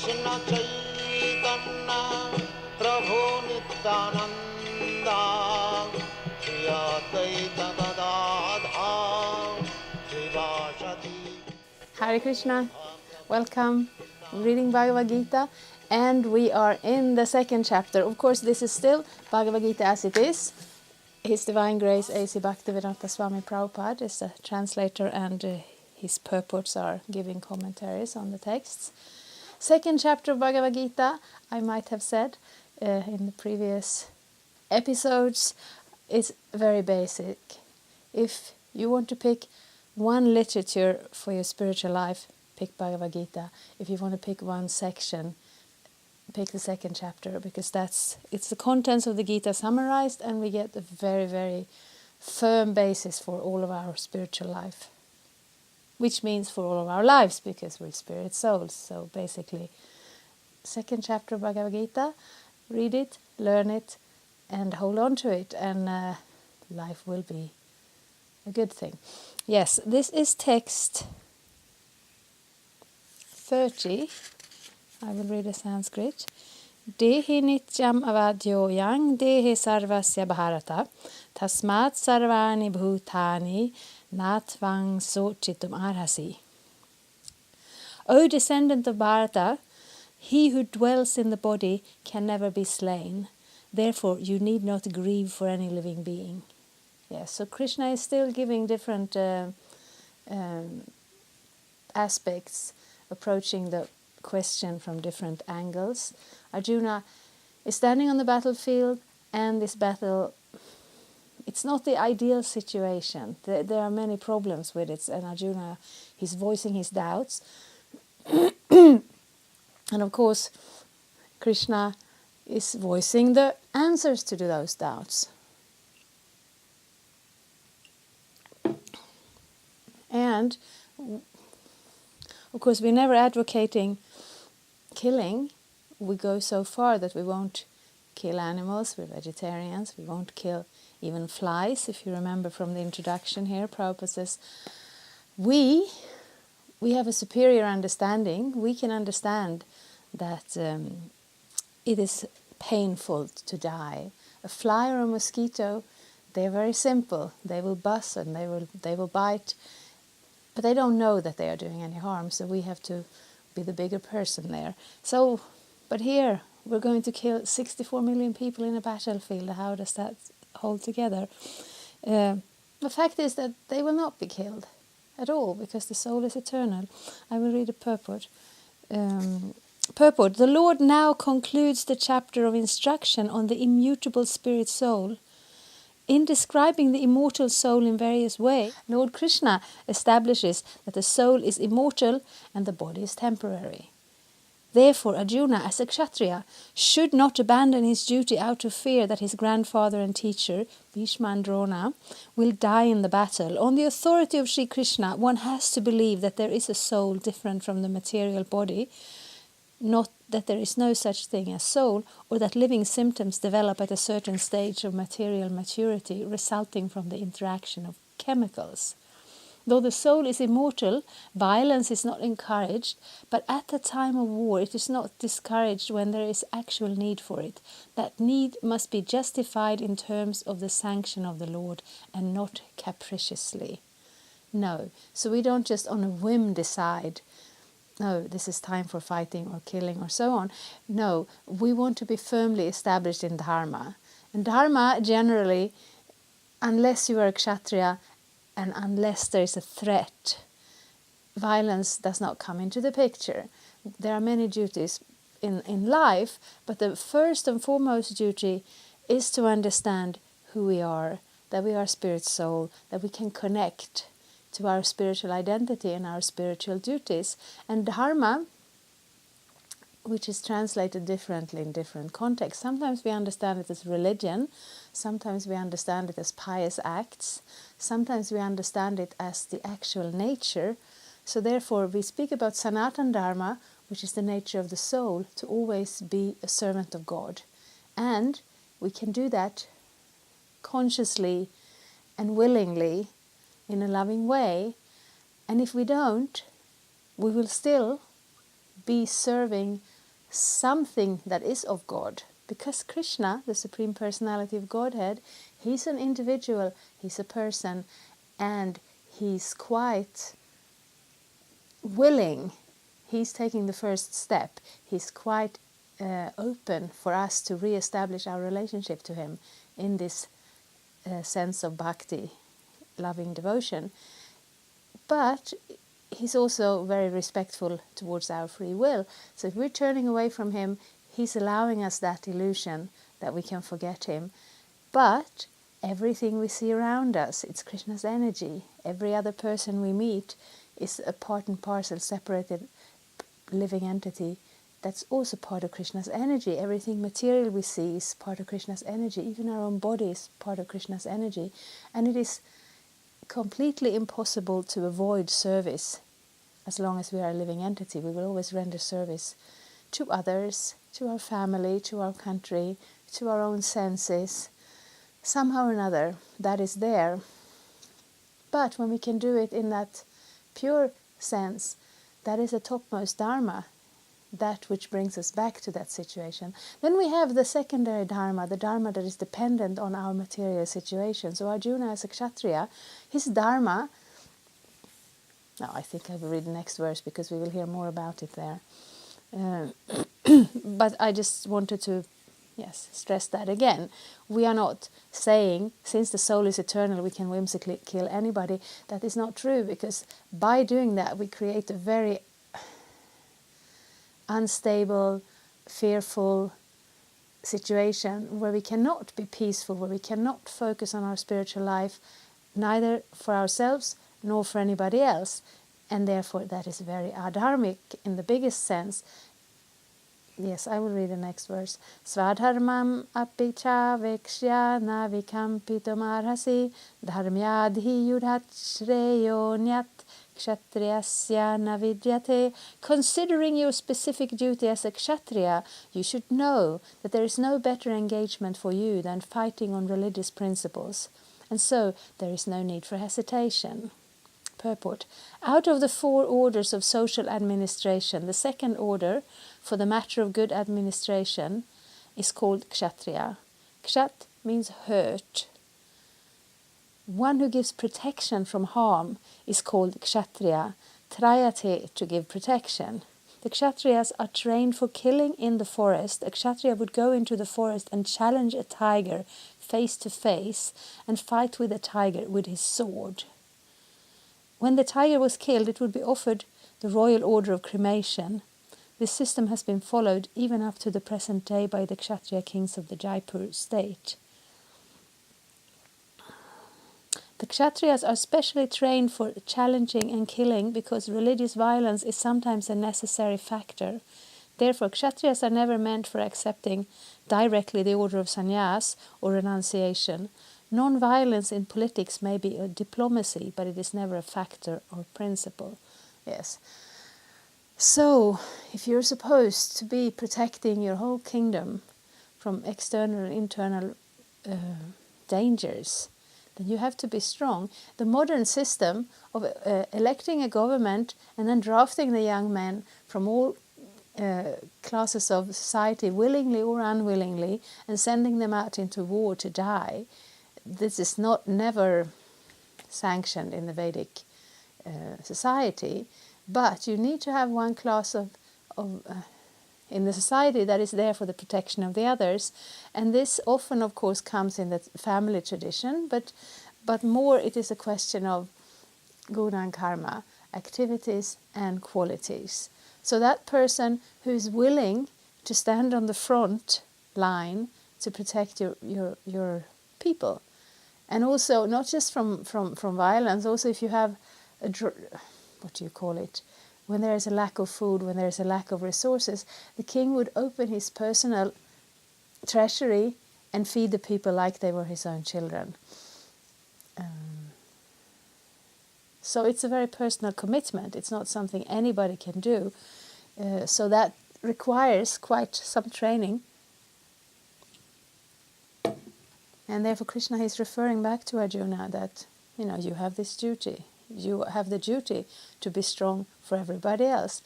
Krishna Chaitanya Prabhu Nityananda Shri Advaita Gadadhar Srivasati. Hare Krishna, welcome. I'm reading Bhagavad-gita and we are in the second chapter. Of course, this is still Bhagavad-gita as it is. His Divine Grace A.C. Bhaktivedanta Swami Prabhupada is the translator and his purports are giving commentaries on the texts. Second chapter of Bhagavad-gita, I might have said in the previous episodes, is very basic. If you want to pick one literature for your spiritual life, pick Bhagavad-gita. If you want to pick one section, pick the second chapter, because it's the contents of the Gita summarized, and we get a very, very firm basis for all of our spiritual life. Which means for all of our lives, because we're spirit souls. So basically, second chapter of Bhagavad-gita, read it, learn it, and hold on to it, and life will be a good thing. Yes, this is text 30. I will read the Sanskrit. Dehi nityam avadyoyang dehi sarvasya bharata tasmat sarvani bhutani natvang sochitum arhasi. O descendant of Bharata, he who dwells in the body can never be slain. Therefore, you need not grieve for any living being. Yes, so Krishna is still giving different aspects, approaching the question from different angles. Arjuna is standing on the battlefield, and this battle, it's not the ideal situation. There are many problems with it, and Arjuna, he's voicing his doubts. And of course, Krishna is voicing the answers to those doubts. And of course, we're never advocating killing. We go so far that we won't kill animals. We're vegetarians. We won't kill even flies. If you remember from the introduction here, Prabhupada says, we have a superior understanding. We can understand that it is painful to die. A fly or a mosquito, they're very simple. They will buzz and they will bite, but they don't know that they are doing any harm. So we have to be the bigger person there. So, but here we're going to kill 64 million people in a battlefield. How does that hold together? The fact is that they will not be killed at all, because the soul is eternal. I will read a purport. Purport. The Lord now concludes the chapter of instruction on the immutable spirit soul. In describing the immortal soul in various ways, Lord Krishna establishes that the soul is immortal and the body is temporary. Therefore, Arjuna, as a Kshatriya, should not abandon his duty out of fear that his grandfather and teacher, Bhishma and Drona, will die in the battle. On the authority of Sri Krishna, one has to believe that there is a soul different from the material body, not that there is no such thing as soul, or that living symptoms develop at a certain stage of material maturity resulting from the interaction of chemicals. Though the soul is immortal, violence is not encouraged, but at the time of war it is not discouraged when there is actual need for it. That need must be justified in terms of the sanction of the Lord, and not capriciously. No, so we don't just on a whim decide, no, this is time for fighting or killing or so on. No, we want to be firmly established in Dharma. And Dharma, generally, unless you are a Kshatriya and unless there is a threat, violence does not come into the picture. There are many duties in life, but the first and foremost duty is to understand who we are, that we are spirit soul, that we can connect to our spiritual identity and our spiritual duties. And Dharma, which is translated differently in different contexts. Sometimes we understand it as religion, sometimes we understand it as pious acts, sometimes we understand it as the actual nature. So therefore we speak about Sanatana Dharma, which is the nature of the soul, to always be a servant of God. And we can do that consciously and willingly in a loving way. And if we don't, we will still be serving something that is of God. Because Krishna, the Supreme Personality of Godhead, he's an individual, he's a person, and he's quite willing. He's taking the first step. He's quite open for us to re-establish our relationship to him in this sense of bhakti, loving devotion. But he's also very respectful towards our free will. So if we're turning away from him, he's allowing us that illusion that we can forget him. But everything we see around us, it's Krishna's energy. Every other person we meet is a part and parcel, separated living entity that's also part of Krishna's energy. Everything material we see is part of Krishna's energy. Even our own body is part of Krishna's energy. And it is completely impossible to avoid service as long as we are a living entity. We will always render service to others, to our family, to our country, to our own senses. Somehow or another, that is there. But when we can do it in that pure sense, that is a topmost dharma, that which brings us back to that situation. Then we have the secondary dharma, the dharma that is dependent on our material situation. So Arjuna as a kshatriya, his dharma, now I think I will read the next verse because we will hear more about it there. But I just wanted to stress that again. We are not saying, since the soul is eternal, we can whimsically kill anybody. That is not true, because by doing that we create a very unstable, fearful situation where we cannot be peaceful, where we cannot focus on our spiritual life, neither for ourselves nor for anybody else. And therefore that is very adharmic in the biggest sense. Yes, I will read the next verse. Svadharmam apicha vekshya na vikampitum dharmyadhi yudhat shreyo nyat kshatriyasya na vidyate. Considering your specific duty as a kshatriya, you should know that there is no better engagement for you than fighting on religious principles. And so there is no need for hesitation. Purport. Out of the 4 orders of social administration, the second order, for the matter of good administration, is called kshatriya. Kshat means hurt. One who gives protection from harm is called kshatriya. Trayate, to give protection. The kshatriyas are trained for killing in the forest. A kshatriya would go into the forest and challenge a tiger face to face and fight with the tiger with his sword. When the tiger was killed, it would be offered the royal order of cremation. This system has been followed even up to the present day by the Kshatriya kings of the Jaipur state. The Kshatriyas are specially trained for challenging and killing because religious violence is sometimes a necessary factor. Therefore, Kshatriyas are never meant for accepting directly the order of sannyas or renunciation. Non-violence in politics may be a diplomacy, but it is never a factor or principle. Yes. So, if you're supposed to be protecting your whole kingdom from external and internal dangers, then you have to be strong. The modern system of electing a government and then drafting the young men from all classes of society, willingly or unwillingly, and sending them out into war to die, this is never sanctioned in the Vedic society. But you need to have one class of in the society that is there for the protection of the others, and this often, of course, comes in the family tradition. But more, it is a question of guna and karma, activities and qualities. So that person who is willing to stand on the front line to protect your people, and also not just from violence. Also, if you have what do you call it? When there is a lack of food, when there is a lack of resources, the king would open his personal treasury and feed the people like they were his own children. So it's a very personal commitment. It's not something anybody can do. So that requires quite some training. And therefore Krishna is referring back to Arjuna that, you have this duty. You have the duty to be strong for everybody else.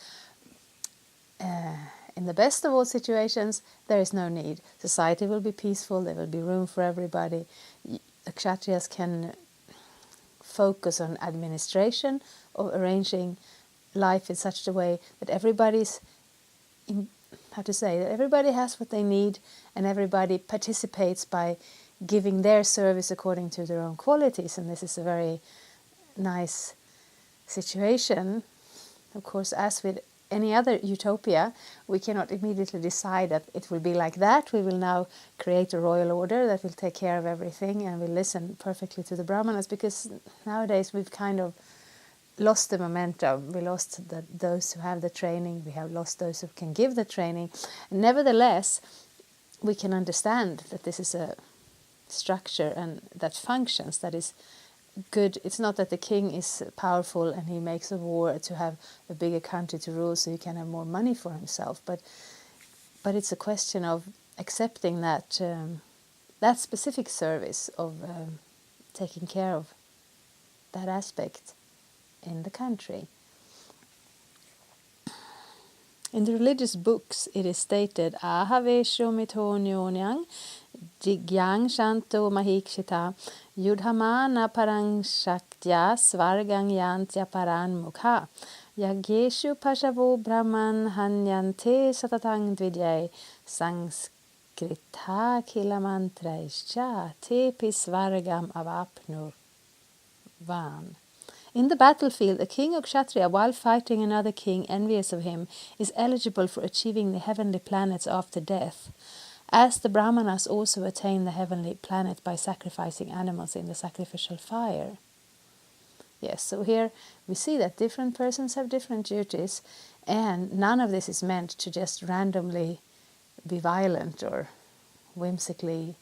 In the best of all situations, there is no need. Society will be peaceful, there will be room for everybody. The Kshatriyas can focus on administration, of arranging life in such a way that everybody's, that everybody has what they need and everybody participates by giving their service according to their own qualities. And this is a very nice situation. Of course, as with any other utopia, we cannot immediately decide that it will be like that. We will now create a royal order that will take care of everything and will listen perfectly to the Brahmanas, because nowadays we've kind of lost the momentum. We lost those who have the training. We have lost those who can give the training. And nevertheless, we can understand that this is a structure and that functions, that is good. It's not that the king is powerful and he makes a war to have a bigger country to rule so he can have more money for himself, but it's a question of accepting that that specific service of taking care of that aspect in the country. In the religious books it is stated ahavesho mitonyonyang jigyang shanto mahikshita yudhamana parang shaktya svargang yantya paran mukha yageshu pashavo brahman hanyante satatang dvidyai sanskrita kilamantraischa tepi svargam avapnur van. In the battlefield, a king or kshatriya, while fighting another king envious of him, is eligible for achieving the heavenly planets after death, as the brahmanas also attain the heavenly planet by sacrificing animals in the sacrificial fire. Yes, so here we see that different persons have different duties, and none of this is meant to just randomly be violent or whimsically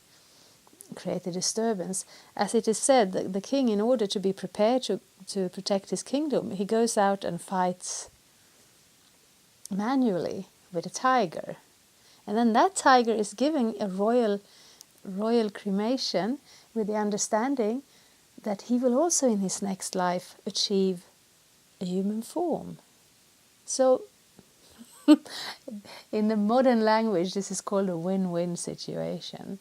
create a disturbance. As it is said, the king, in order to be prepared to protect his kingdom, he goes out and fights manually with a tiger. And then that tiger is given a royal cremation with the understanding that he will also in his next life achieve a human form. So in the modern language, this is called a win-win situation.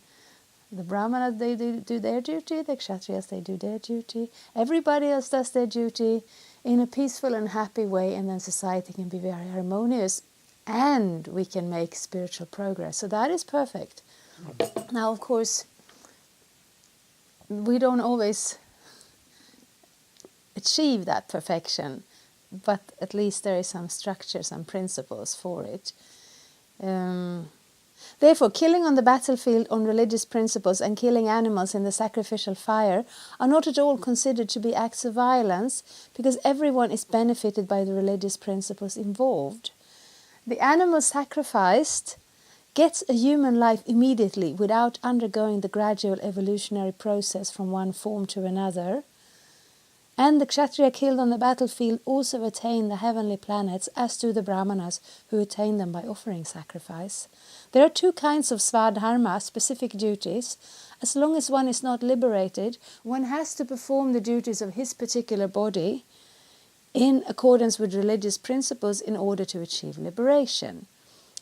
The Brahmanas, they do their duty, the Kshatriyas, they do their duty. Everybody else does their duty in a peaceful and happy way, and then society can be very harmonious and we can make spiritual progress. So that is perfect. Now, of course, we don't always achieve that perfection, but at least there is some structure, some principles for it. Therefore, killing on the battlefield on religious principles and killing animals in the sacrificial fire are not at all considered to be acts of violence, because everyone is benefited by the religious principles involved. The animal sacrificed gets a human life immediately without undergoing the gradual evolutionary process from one form to another. And the Kshatriya killed on the battlefield also attain the heavenly planets, as do the Brahmanas, who attain them by offering sacrifice. There are two kinds of svadharma, specific duties. As long as one is not liberated, one has to perform the duties of his particular body in accordance with religious principles in order to achieve liberation.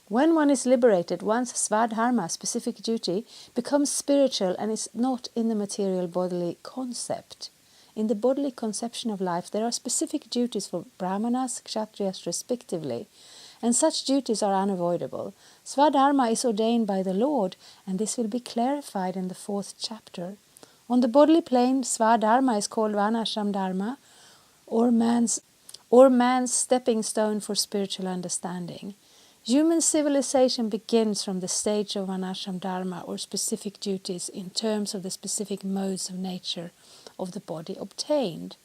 When one is liberated, one's svadharma, specific duty, becomes spiritual and is not in the material bodily concept. In the bodily conception of life, there are specific duties for Brahmanas, Kshatriyas respectively, and such duties are unavoidable. Svadharma is ordained by the Lord, and this will be clarified in the 4th chapter. On the bodily plane, Svadharma is called Vanashram Dharma, or man's stepping stone for spiritual understanding. Human civilization begins from the stage of Vanashram Dharma, or specific duties, in terms of the specific modes of nature of the body obtained.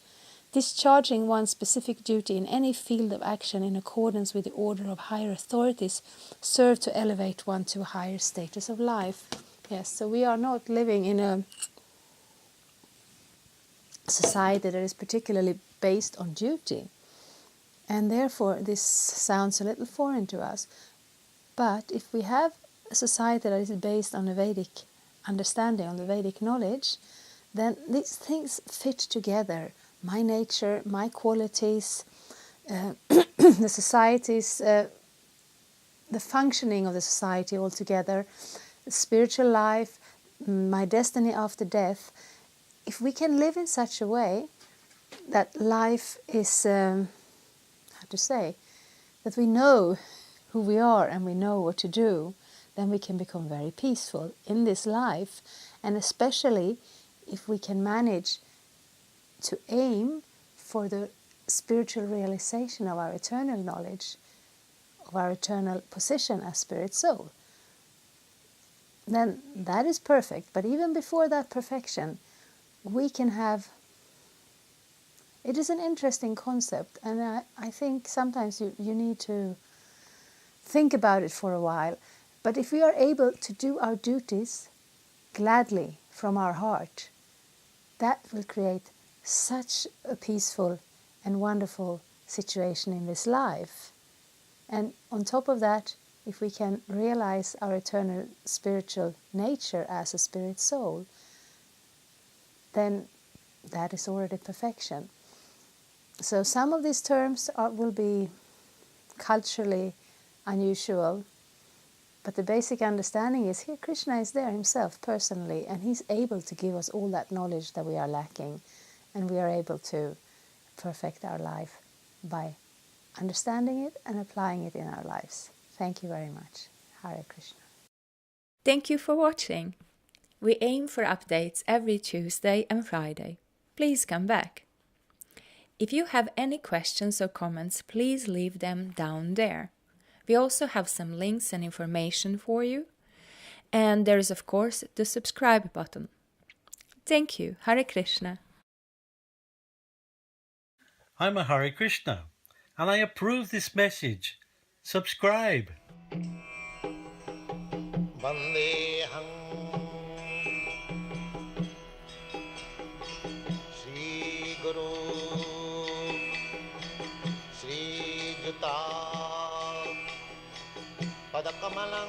Discharging one's specific duty in any field of action in accordance with the order of higher authorities serve to elevate one to a higher status of life. Yes, so we are not living in a society that is particularly based on duty. And therefore this sounds a little foreign to us. But if we have a society that is based on a Vedic understanding, on the Vedic knowledge, then these things fit together. My nature, my qualities, the the functioning of the society altogether, spiritual life, my destiny after death, if we can live in such a way that life is, how to say, that we know who we are and we know what to do, then we can become very peaceful in this life. And especially if we can manage to aim for the spiritual realization of our eternal knowledge, of our eternal position as spirit soul, then that is perfect. But even before that perfection, we can have... It is an interesting concept, and I think sometimes you need to think about it for a while. But if we are able to do our duties gladly from our heart, that will create such a peaceful and wonderful situation in this life. And on top of that, if we can realize our eternal spiritual nature as a spirit soul, then that is already perfection. So some of these terms will be culturally unusual, but the basic understanding is here Krishna is there himself personally, and he's able to give us all that knowledge that we are lacking, and we are able to perfect our life by understanding it and applying it in our lives. Thank you very much. Hare Krishna. Thank you for watching. We aim for updates every Tuesday and Friday. Please come back. If you have any questions or comments, please leave them down there. We also have some links and information for you. And there is, of course, the subscribe button. Thank you. Hare Krishna. I'm a Hare Krishna, and I approve this message. Subscribe. Vandeham Shri Guru Shri Juta Padakamalam